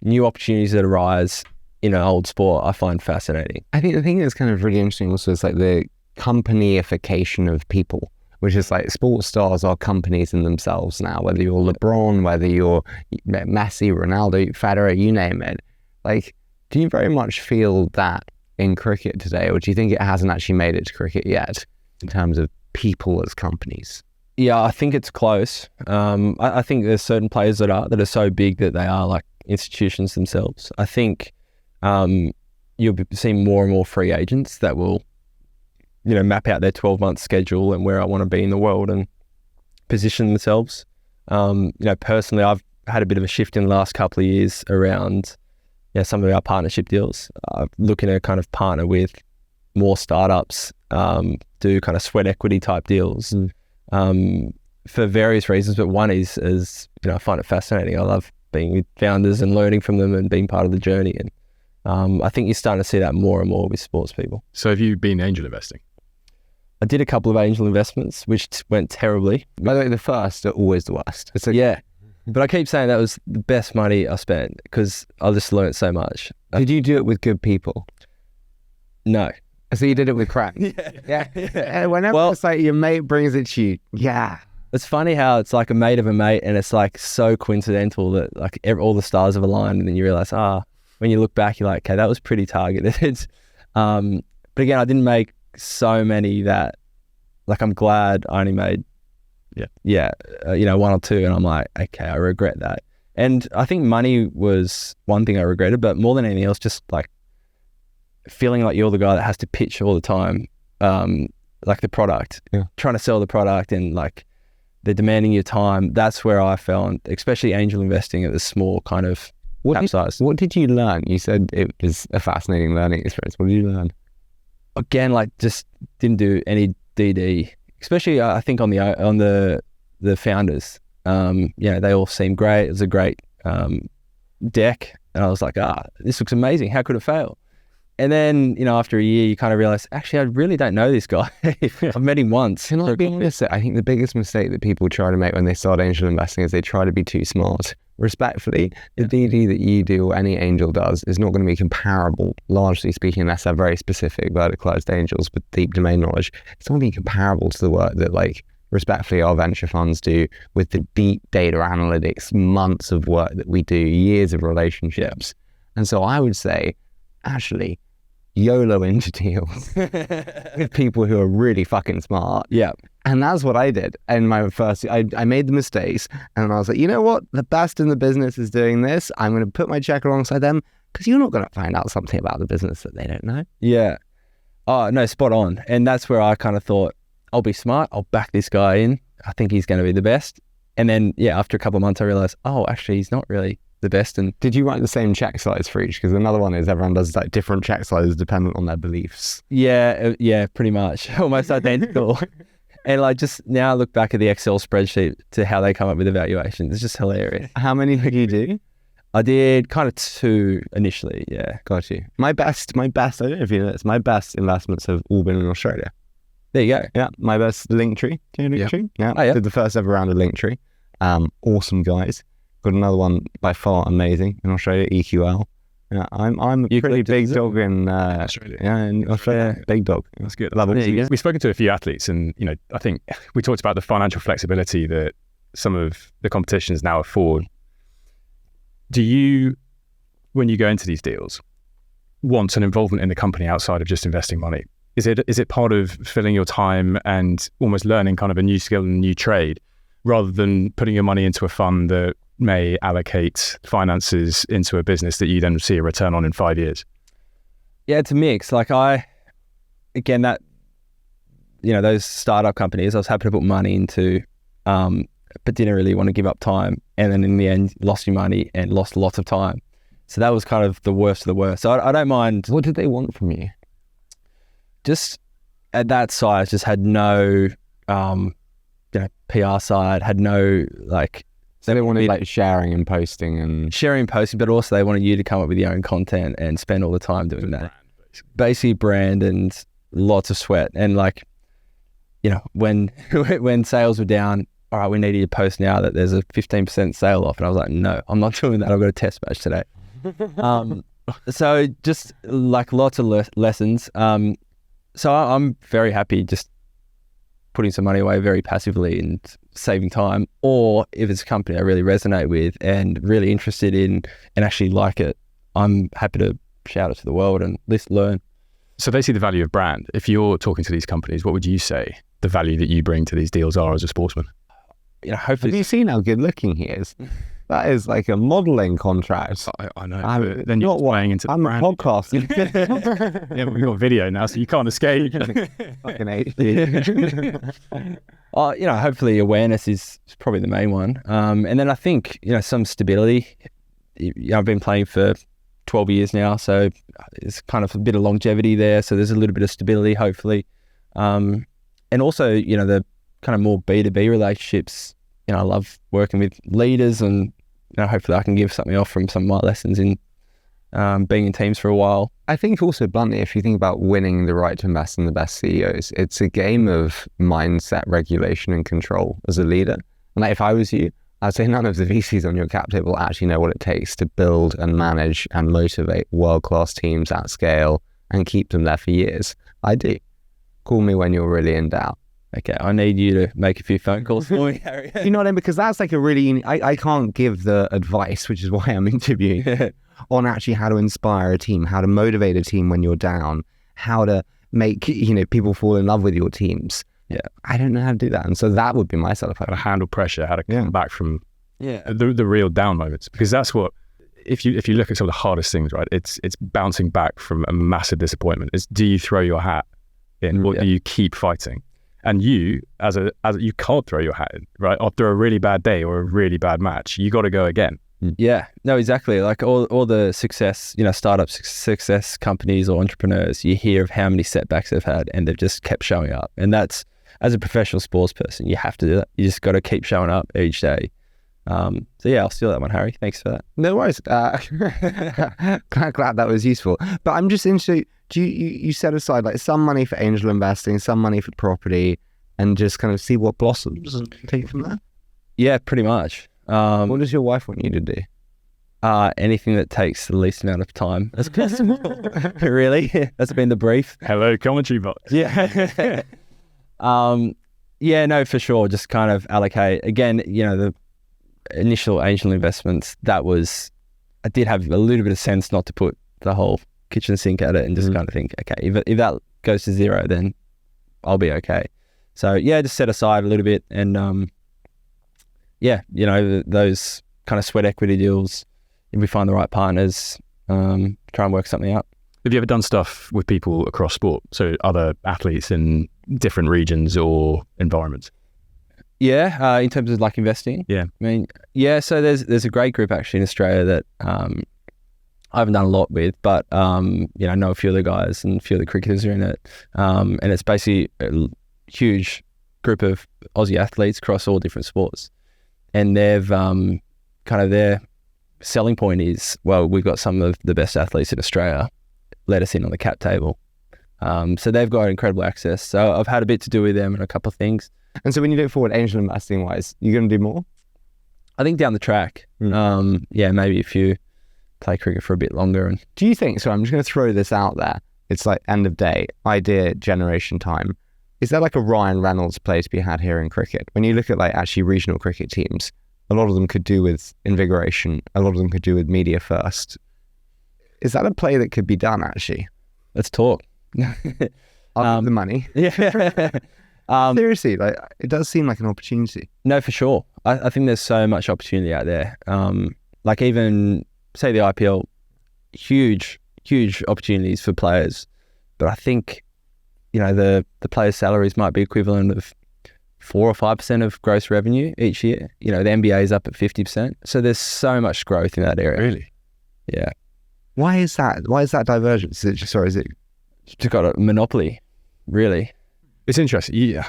new opportunities that arise in an old sport I find fascinating. I think the thing that's kind of really interesting also is like the companyification of people, which is like sports stars are companies in themselves now, whether you're LeBron, whether you're Messi, Ronaldo, Federer, you name it. Like, do you very much feel that in cricket today, or do you think it hasn't actually made it to cricket yet in terms of people as companies? Yeah, I think it's close. I think there's certain players that are so big that they are like institutions themselves. I think you'll be seeing more and more free agents that will, map out their 12-month schedule and where I want to be in the world and position themselves. Personally, I've had a bit of a shift in the last couple of years around some of our partnership deals. Looking to kind of partner with more startups, do kind of sweat equity type deals. For various reasons, but one is I find it fascinating. I love being with founders and learning from them and being part of the journey. And I think you're starting to see that more and more with sports people. So have you been angel investing? I did a couple of angel investments, which went terribly. By the way, the first are always the worst. But I keep saying that was the best money I spent because I just learned so much. Did you do it with good people? No. So you did it with crap? Yeah. And whenever it's like your mate brings it to you, it's funny how it's like a mate of a mate and it's like so coincidental that like all the stars have aligned and then you realize, when you look back, you're like, okay, that was pretty targeted. But again, I didn't make so many that like I'm glad I only made one or two and I'm like, okay, I regret that. And I think money was one thing I regretted, but more than anything else, just like feeling like you're the guy that has to pitch all the time, like the product, trying to sell the product and like they're demanding your time. That's where I found, especially angel investing at the small kind of cap size. What did you learn? You said it was a fascinating learning experience. What did you learn? Again, like just didn't do any DD, especially I think on the founders. They all seemed great. It was a great deck. And I was like, this looks amazing. How could it fail? And then, after a year, you kind of realize, actually, I really don't know this guy. I've met him once. Can I be honest? I think the biggest mistake that people try to make when they start angel investing is they try to be too smart. Respectfully, the DD that you do or any angel does is not going to be comparable, largely speaking, unless they're very specific verticalized angels with deep domain knowledge. It's not going to be comparable to the work that, like, respectfully, our venture funds do with the deep data analytics, months of work that we do, years of relationships. And so I would say, actually, YOLO into deals with people who are really fucking smart. Yeah. And that's what I did. And my first, I made the mistakes and I was like, you know what? The best in the business is doing this. I'm going to put my check alongside them because you're not going to find out something about the business that they don't know. Yeah. Oh, no, spot on. And that's where I kind of thought, I'll be smart. I'll back this guy in. I think he's going to be the best. And then, after a couple of months, I realized, actually, he's not really the best. And did you write the same check size for each? Because another one is everyone does like different check sizes dependent on their beliefs. Yeah, pretty much. Almost identical. And like just now look back at the Excel spreadsheet to how they come up with evaluations. It's just hilarious. How many did you do? I did kind of 2 initially, yeah. Got you. My best, I don't know if you know this, my best investments have all been in Australia. There you go. Yeah, my best Linktree. Do you know Linktree? Yeah. Oh, yeah. Did the first ever round of Linktree. Awesome guys. got another one by far amazing in Australia, EQL. Yeah, I'm a pretty big dog in Australia. Yeah, in Australia, big dog. That's good. Love it. We've spoken to a few athletes, and I think we talked about the financial flexibility that some of the competitions now afford. Do you, when you go into these deals, want an involvement in the company outside of just investing money? Is it part of filling your time and almost learning kind of a new skill and a new trade, rather than putting your money into a fund that may allocate finances into a business that you then see a return on in 5 years? Yeah, it's a mix. Like those startup companies, I was happy to put money into, but didn't really want to give up time. And then in the end, lost your money and lost lots of time. So that was kind of the worst of the worst. So I don't mind. What did they want from you? Just at that size, just had no, PR side, had no So they wanted sharing and posting, but also they wanted you to come up with your own content and spend all the time doing that. Basically brand and lots of sweat. And when sales were down, all right, we need you to post now that there's a 15% sale off. And I was like, no, I'm not doing that. I've got a test match today. So just lots of lessons. So I'm very happy just putting some money away very passively and saving time. Or if it's a company I really resonate with and really interested in and actually like it, I'm happy to shout it to the world and learn. So they see the value of brand. If you're talking to these companies, what would you say the value that you bring to these deals are as a sportsman? Hopefully. Have you seen how good looking he is? That is like a modelling contract. I know. Then you're playing into the brand. I'm a podcast. Yeah, but we've got video now, so you can't escape. Fucking HD. Hopefully awareness is probably the main one. And then I think, some stability. I've been playing for 12 years now, so it's kind of a bit of longevity there. So there's a little bit of stability, hopefully. And also, the kind of more B2B relationships. I love working with leaders, and hopefully I can give something off from some of my lessons in being in teams for a while. I think also bluntly, if you think about winning the right to invest in the best CEOs, it's a game of mindset, regulation and control as a leader. And if I was you, I'd say none of the VCs on your cap table actually know what it takes to build and manage and motivate world-class teams at scale and keep them there for years. I do. Call me when you're really in doubt. Okay, I need you to make a few phone calls for me, Harry. You know what I mean? Because that's like a really... I can't give the advice, which is why I'm interviewing, on actually how to inspire a team, how to motivate a team when you're down, how to make people fall in love with your teams. Yeah, I don't know how to do that. And so that would be my sort of how to handle pressure, how to come back from the real down moments. Because that's what... If you look at some of the hardest things, right, it's bouncing back from a massive disappointment. It's, do you throw your hat in or do you keep fighting? And you, as you can't throw your hat in, right? After a really bad day or a really bad match, you got to go again. Yeah, no, exactly. Like all the success, startup success companies or entrepreneurs, you hear of how many setbacks they've had, and they've just kept showing up. And that's, as a professional sports person, you have to do that. You just got to keep showing up each day. So yeah, I'll steal that one, Harry. Thanks for that. No worries. Glad that was useful. But I'm just interested. Do you set aside some money for angel investing, some money for property, and just kind of see what blossoms and take it from there? Yeah, pretty much. What does your wife want you to do? Anything that takes the least amount of time as possible. Really, that's been the brief. Hello, commentary box. Yeah. Yeah, no, for sure. Just kind of allocate again. The initial angel investments. I did have a little bit of sense not to put the whole kitchen sink at it, and just kind of think, okay, if that goes to zero, then I'll be okay. So yeah, just set aside a little bit, and those kind of sweat equity deals, if we find the right partners, try and work something out. Have you ever done stuff with people across sport, so other athletes in different regions or environments? Yeah, in terms of investing. Yeah, I mean, yeah. So there's a great group actually in Australia that I haven't done a lot with, but know a few of the guys, and a few of the cricketers are in it. And it's basically a huge group of Aussie athletes across all different sports. And they've kind of their selling point is, well, we've got some of the best athletes in Australia. Let us in on the cap table. So they've got incredible access. So I've had a bit to do with them and a couple of things. And so when you look forward, angel investing wise, you're going to do more? I think down the track, maybe if you play cricket for a bit longer. And do you think, so I'm just going to throw this out there, it's like end of day, idea generation time. Is there like a Ryan Reynolds play to be had here in cricket? When you look at like actually regional cricket teams, a lot of them could do with invigoration. A lot of them could do with media first. Is that a play that could be done actually? Let's talk. I'll give the money. Yeah. Seriously, like it does seem like an opportunity. No, for sure. I think there's so much opportunity out there. Like even say the IPL, huge opportunities for players. But I think, you know, the players' salaries might be equivalent of 4 or 5% of gross revenue each year. You know, the NBA is up at 50%. So there's so much growth in that area. Really? Yeah. Why is that? Why is that divergence? Is it just, or is it just got a monopoly, really? It's interesting. Yeah.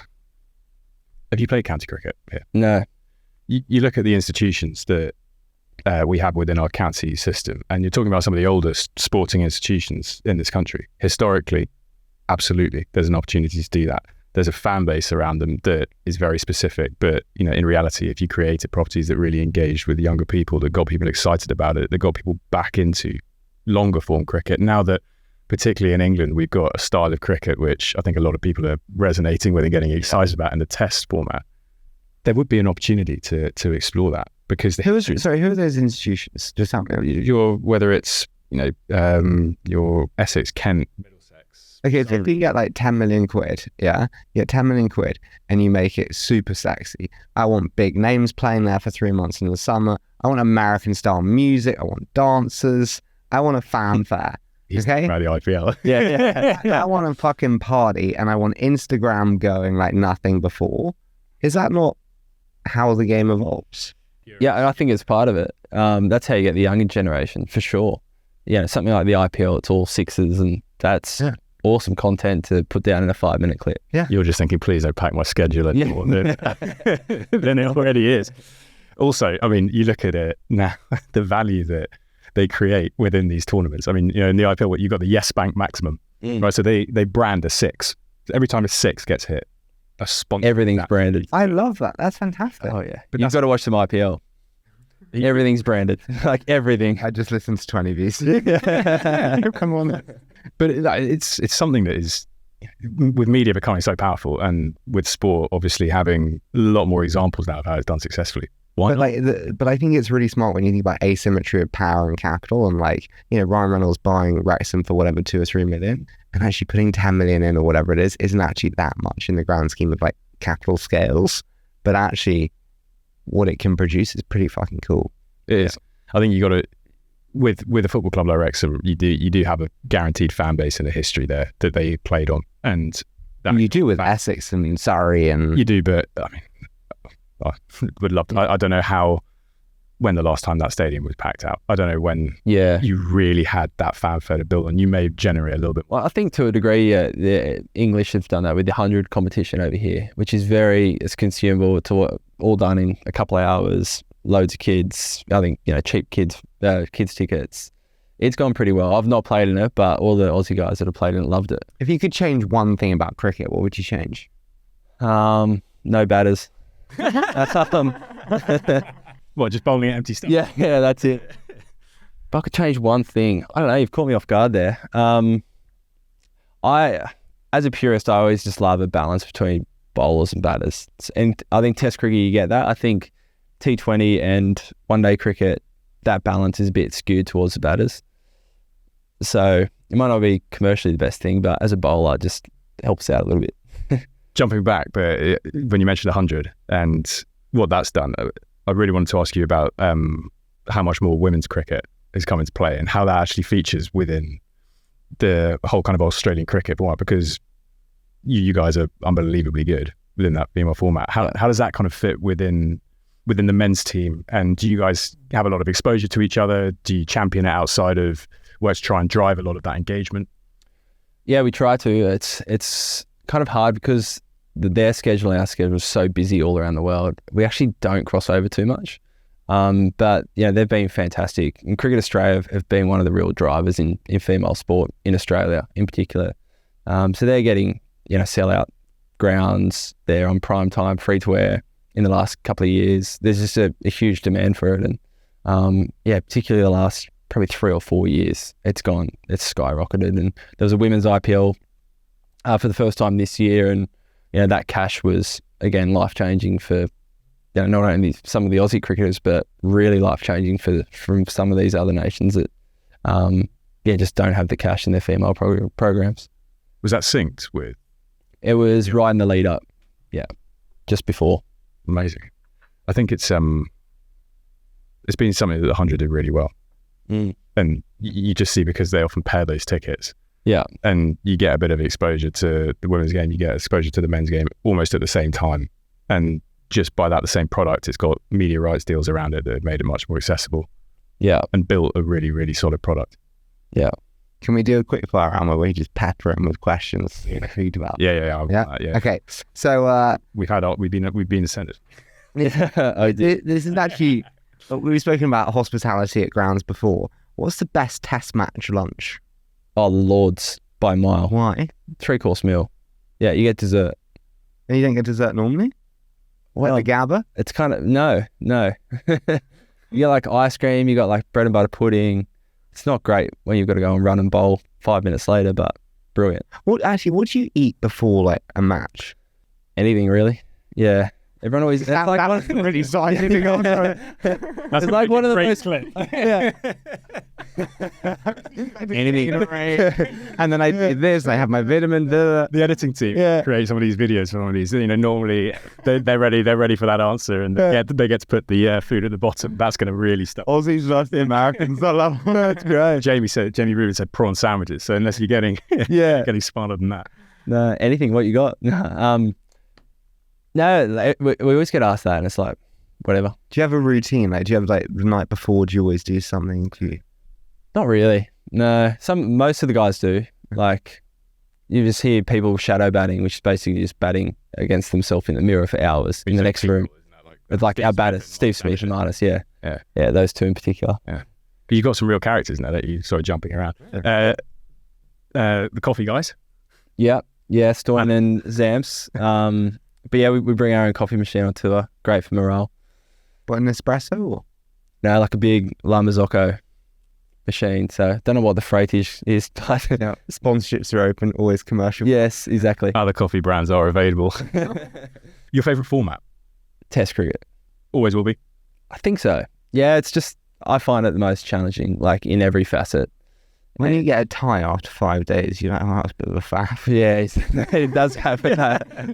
Have you played county cricket here? No. You look at the institutions that we have within our county system, and you're talking about some of the oldest sporting institutions in this country. Historically, absolutely, there's an opportunity to do that. There's a fan base around them that is very specific, but you know, in reality, if you created properties that really engaged with younger people, that got people excited about it, that got people back into longer form cricket. Now that, particularly in England, we've got a style of cricket which I think a lot of people are resonating with and getting excited about in the test format, there would be an opportunity to explore that. Because who are those institutions? Just help me. Whether it's, you know, your Essex, Kent, Middlesex. Okay, so if you get like 10 million quid, yeah, you get 10 million quid and you make it super sexy. I want big names playing there for 3 months in the summer. I want American style music. I want dancers. I want a fanfare. Okay? About the IPL. I want a fucking party and I want Instagram going like nothing before. Is that not how the game evolves? Yeah, and I think it's part of it. That's how you get the younger generation, for sure. Yeah, something like the IPL, it's all sixes, and that's awesome content to put down in a 5-minute clip. Yeah, you're just thinking, please don't pack my schedule in more than it already is. Also, I mean, you look at it now, the value that they create within these tournaments. I mean, you know, in the IPL, you've got the Yes Bank maximum, right? So they brand a 6. Every time a 6 gets hit, a sponsor. Everything's branded. I love that. That's fantastic. Oh yeah, but you've got to watch some IPL. Everything's branded, like everything. I just listened to 20 Vs. Come on. But it's something that is, with media becoming so powerful, and with sport obviously having a lot more examples now of how it's done successfully. Why? But I think it's really smart when you think about asymmetry of power and capital, and like, you know, Ryan Reynolds buying Wrexham for whatever 2 or 3 million, and actually putting 10 million in or whatever it is, isn't actually that much in the grand scheme of like capital scales. But actually, what it can produce is pretty fucking cool. It is. I think you got to, with a football club like Wrexham, you do have a guaranteed fan base and a history there that they played on, and that you do with Essex and Surrey, and you do. But I mean, I would love to. I don't know when the last time that stadium was packed out. I don't know when you really had that fanfare to build on. You may generate a little bit more. Well, I think to a degree, the English have done that with the 100 competition over here, which is it's consumable. It's all done in a couple of hours. Loads of kids. I think, you know, cheap kids tickets. It's gone pretty well. I've not played in it, but all the Aussie guys that have played in it loved it. If you could change one thing about cricket, what would you change? No batters. What, just bowling at empty stuff? Yeah, that's it. If I could change one thing, I don't know, you've caught me off guard there. As a purist, I always just love a balance between bowlers and batters. And I think Test cricket, you get that. I think T20 and one-day cricket, that balance is a bit skewed towards the batters. So it might not be commercially the best thing, but as a bowler, it just helps out a little bit. Jumping back, but when you mentioned 100 and what that's done, I really wanted to ask you about how much more women's cricket has come into play and how that actually features within the whole kind of Australian cricket format, because you guys are unbelievably good within that female format. How does that kind of fit within the men's team? And do you guys have a lot of exposure to each other? Do you champion it outside of work to try and drive a lot of that engagement? Yeah, we try to. It's kind of hard because their schedule and our schedule is so busy all around the world. We actually don't cross over too much. But yeah, they've been fantastic. And Cricket Australia have been one of the real drivers in female sport in Australia in particular. So they're getting, you know, sellout grounds. They're on prime time, free to air. in the last couple of years. There's just a huge demand for it. And particularly the last probably 3 or 4 years, it's skyrocketed. And there was a women's IPL for the first time this year. And, that cash was, again, life-changing for, not only some of the Aussie cricketers, but really life-changing from some of these other nations that, just don't have the cash in their female programs. Was that synced with? It was right in the lead up. Yeah, just before. Amazing. I think it's been something that the 100 did really well. And you just see, because they often pair those tickets. Yeah. And you get a bit of exposure to the women's game, you get exposure to the men's game almost at the same time. And just by that, the same product, it's got media rights deals around it that have made it much more accessible. Yeah. And built a really, really solid product. Yeah. Can we do a quick fire round where we just pepper him with questions read about? Yeah. Okay. So we've been ascended. This is actually, we've spoken about hospitality at grounds before. What's the best test match lunch? Oh, Lord's by a mile. Why? 3-course meal. Yeah, you get dessert. And you don't get dessert normally? What, the Gabba? It's kind of, no. You got like ice cream, you got like bread and butter pudding. It's not great when you've got to go and run and bowl 5 minutes later, but brilliant. What do you eat before like a match? Anything really. Yeah. Everyone always... That's like really scientific. That's like one of the most... Yeah. Anything. And then I do this, I have my vitamin. The editing team create some of these videos for one of these. Normally they're ready for that answer, and they get to put the food at the bottom. That's going to really stop. Aussies love the Americans. I love them. That's great. Jamie Rubin said prawn sandwiches. So unless you're getting smarter than that. No, anything, what you got? No, we always get asked that, and it's like, whatever. Do you have a routine? Like, do you have like the night before? Do you always do something? Not really. No, most of the guys do. Like, you just hear people shadow batting, which is basically just batting against themselves in the mirror for hours in the next room. It's like our batters, Steve Smith and Marnus. Yeah, those two in particular. Yeah, but you've got some real characters now that you sort of jumping around. The coffee guys. Yeah, Stoyan and Zamps. But yeah, we bring our own coffee machine on tour. Great for morale. What, an espresso? Or? No, like a big La Marzocco machine. So don't know what the freightage is. Sponsorships are open, always commercial. Yes, exactly. Other coffee brands are available. Your favourite format? Test cricket. Always will be? I think so. Yeah, it's just, I find it the most challenging, like in every facet. When you get a tie after 5 days, you're like, oh, that's a bit of a faff. Yeah, it does happen.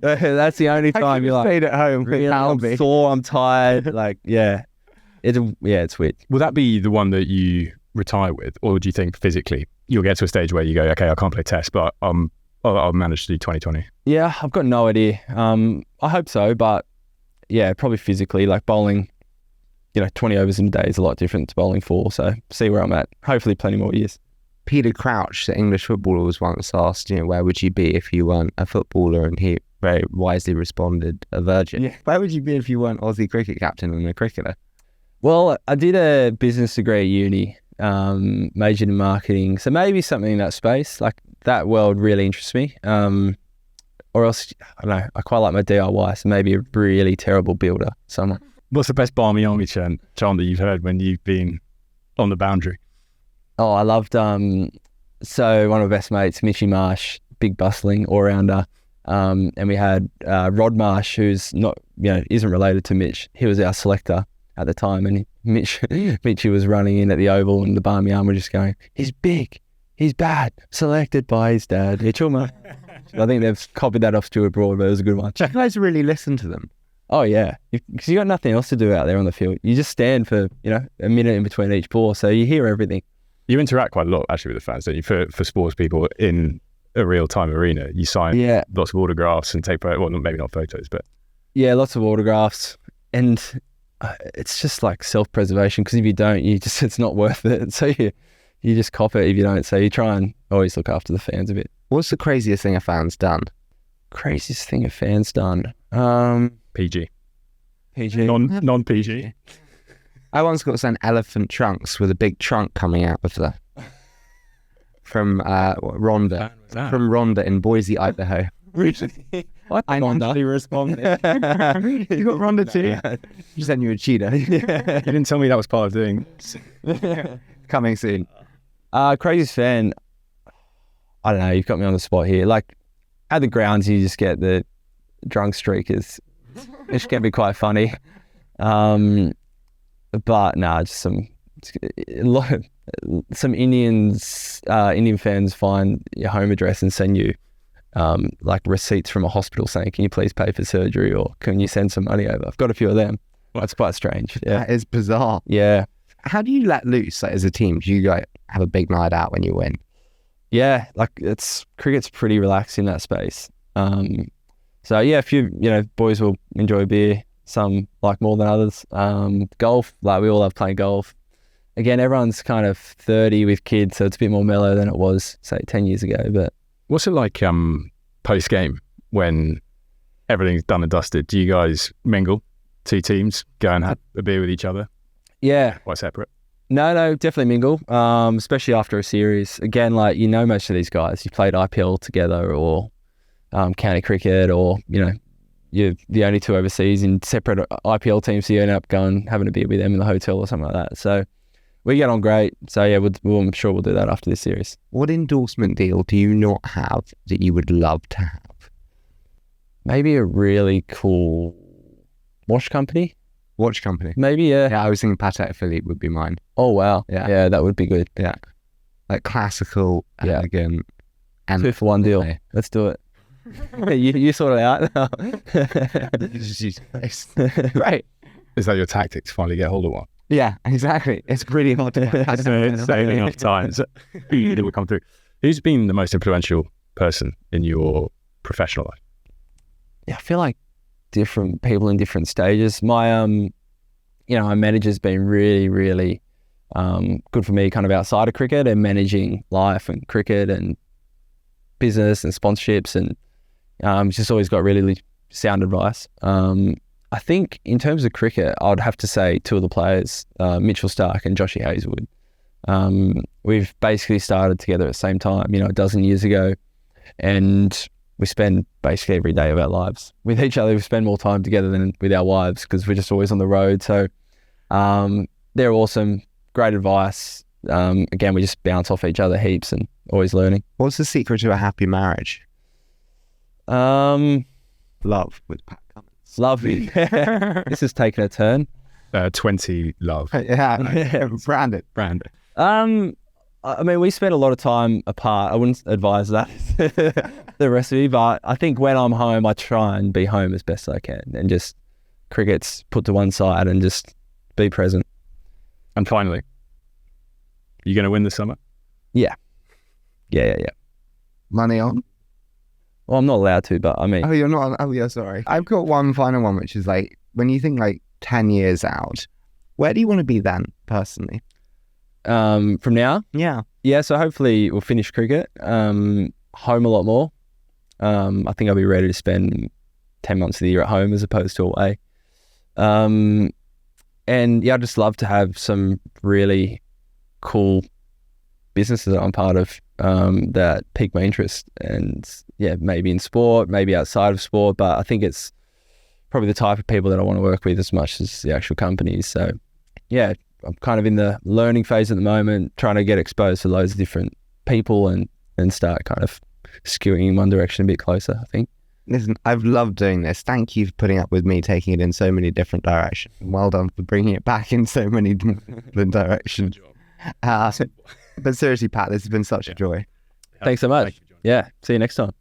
That's the only time you're like, stayed at home. Really, I'm sore, I'm tired. Like, it's weird. Will that be the one that you retire with? Or do you think physically you'll get to a stage where you go, okay, I can't play test, but I'll manage to do 2020? Yeah, I've got no idea. I hope so, but yeah, probably physically, like bowling, 20 overs in a day is a lot different to bowling 4. So see where I'm at. Hopefully plenty more years. Peter Crouch, the English footballer, was once asked, where would you be if you weren't a footballer? And he very wisely responded, a virgin. Yeah. Where would you be if you weren't Aussie cricket captain and a cricketer? Well, I did a business degree at uni, majored in marketing. So maybe something in that space, like that world really interests me. Or else, I don't know, I quite like my DIY, so maybe a really terrible builder somewhere. What's the best Barmy Army chant that you've heard when you've been on the boundary? Oh, I loved, so one of my best mates, Mitchy Marsh, big bustling all-rounder. And we had Rod Marsh, who's not, isn't related to Mitch. He was our selector at the time, and Mitchy was running in at the Oval, and the Barmy Arm were just going, he's big, he's bad, selected by his dad, Mitchell Marsh. I think they've copied that off Stuart Broad, but it was a good one. You guys really listen to them? Oh, yeah. Because you got nothing else to do out there on the field. You just stand for, a minute in between each ball, so you hear everything. You interact quite a lot, actually, with the fans, don't you? For sports people in a real-time arena, you sign lots of autographs and take, well, maybe not photos, but... Yeah, lots of autographs. And it's just like self-preservation, because if you don't, it's not worth it. So you just cop it if you don't. So you try and always look after the fans a bit. What's the craziest thing a fan's done? Craziest thing a fan's done? PG. Non-PG. I once got sent elephant trunks with a big trunk coming out of the from Rhonda in Boise, Idaho. Really? I naturally responded. You got Ronda too? Just sent you a cheetah. You didn't tell me that was part of doing. Coming soon. Craziest fan. I don't know. You've got me on the spot here. Like at the grounds, you just get the drunk streakers, which can be quite funny. But nah, just some Indian fans find your home address and send you like receipts from a hospital saying, "Can you please pay for surgery?" or "Can you send some money over?" I've got a few of them. That's quite strange. Yeah, that is bizarre. Yeah. How do you let loose like, as a team? Do you like have a big night out when you win? Yeah, like cricket's pretty relaxed in that space. So yeah, a few boys will enjoy a beer. Some like more than others. Golf, like we all love playing golf. Again, everyone's kind of 30 with kids, so it's a bit more mellow than it was, say, 10 years ago. But what's it like post game when everything's done and dusted? Do you guys mingle? Two teams go and have a beer with each other? Yeah, quite separate. No, definitely mingle. Especially after a series. Again, like most of these guys. You played IPL together, or county cricket, or you're the only two overseas in separate IPL teams, so you end up having a beer with them in the hotel or something like that. So we get on great. So yeah, I'm sure we'll do that after this series. What endorsement deal do you not have that you would love to have? Maybe a really cool watch company. Watch company? Maybe, yeah. Yeah, I was thinking Patek Philippe would be mine. Oh, wow. Yeah, that would be good. Yeah. Like classical, elegant. And 2-for-1 deal. Okay. Let's do it. you sort it out now. Right. Is that your tactic to finally get hold of one? Yeah, exactly. It's pretty hard to say enough times that will come through. Who's been the most influential person in your professional life? Yeah, I feel like different people in different stages. My my manager's been really, really good for me kind of outside of cricket and managing life and cricket and business and sponsorships, and just always got really sound advice. I think in terms of cricket, I'd have to say two of the players, Mitchell Starc and Joshy Hazlewood. We've basically started together at the same time, a dozen years ago, and we spend basically every day of our lives with each other. We spend more time together than with our wives because we're just always on the road. So they're awesome, great advice. Again, we just bounce off each other heaps and always learning. What's the secret to a happy marriage? Love with Pat Cummins. Love. This has taken a turn. 20 love. Yeah, branded. I mean, we spend a lot of time apart. I wouldn't advise that the rest of you, but I think when I'm home, I try and be home as best I can and just cricket's put to one side and just be present. And finally, you going to win this summer? Yeah. Money on? Well, I'm not allowed to, but I mean... Oh, you're not? Oh, yeah, sorry. I've got one final one, which is like, when you think like 10 years out, where do you want to be then, personally? From now? Yeah, so hopefully we'll finish cricket, home a lot more. I think I'll be ready to spend 10 months of the year at home as opposed to away. And yeah, I'd just love to have some really cool businesses that I'm part of that pique my interest, and yeah, maybe in sport, maybe outside of sport, but I think it's probably the type of people that I want to work with as much as the actual companies. So yeah, I'm kind of in the learning phase at the moment, trying to get exposed to loads of different people and start kind of skewing in one direction a bit closer, I think. Listen, I've loved doing this. Thank you for putting up with me taking it in so many different directions. Well done for bringing it back in so many different directions. But seriously, Pat, this has been such a joy. Thanks so much. Yeah, see you next time.